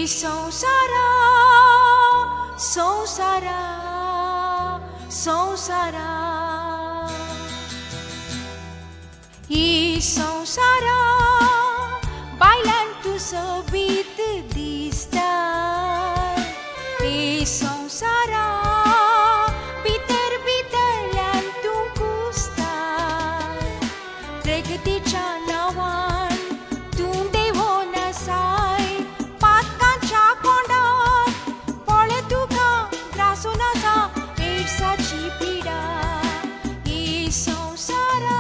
संसारा संसारा संसारा ही संसारा बायलांतू सोबीत दिसता ही संसारा भितर भितरल्यान तूं कुसता प्रगतीच्या नांवान तूं देवोन आसाय पातकांच्या कोंडात पळय तुका त्रासून आसा एड्साची पिडा ही संसारा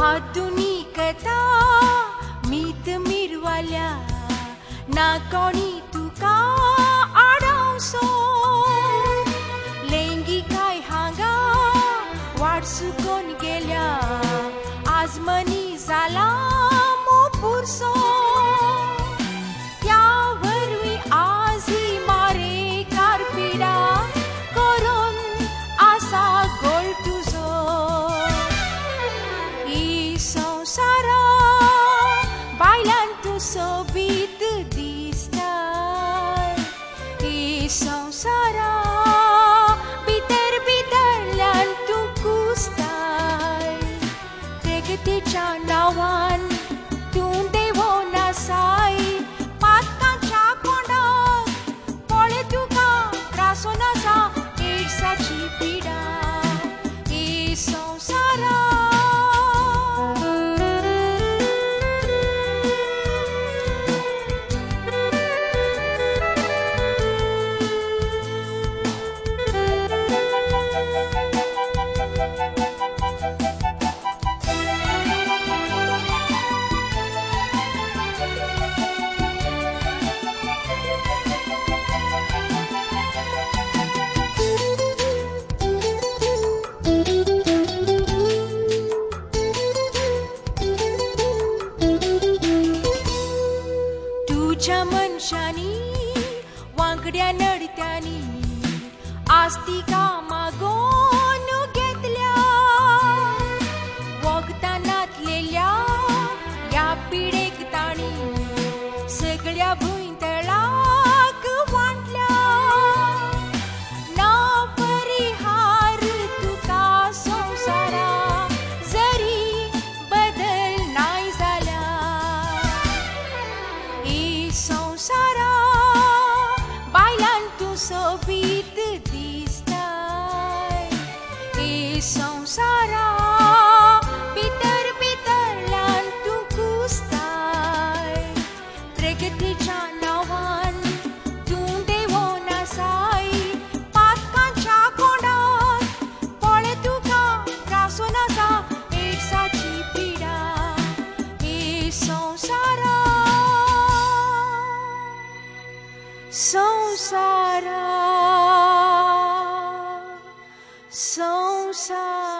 आधुनिकता मीत मिरवाल्या ना कोणी तुका आडावसो लैंगिकाय हांगा वाट सुकोन गेल्या आज मनी जाला मोपुरसो त्या वरवीं आज ही मारेकार पिडा करून आसा गोळ तुजो संसारा बायलांतू सोबीत दिसता ही संसारा भितर भितरल्यान तूं कुसताय प्रगतीच्या नांवान तूं देवोन आसाय पातकांच्या कोंडात पळय तुका त्रासून आसा एड्साची पिडा ही संसारा तुझ्या मनशांनी वांगड्या नडत्यांनी आस्तिका मागोन घेतल्या वखदां नातलेल्या ह्या पिडेक ताणी सगळ्या भुंयतळाक वांटल्या ना परिहार तुका संवसारा जरी बदल नाय जाल्या संसारा बायलांतू सोबीत दिसताय ही संसारा भितर भितरल्यान तूं कुसताय प्रगतीच्या नांवान तूं देवोन आसाय पातकांच्या कोंडात पळय तुका त्रासून आसा एड्साची पिडा ही संसारा संसारा संसारा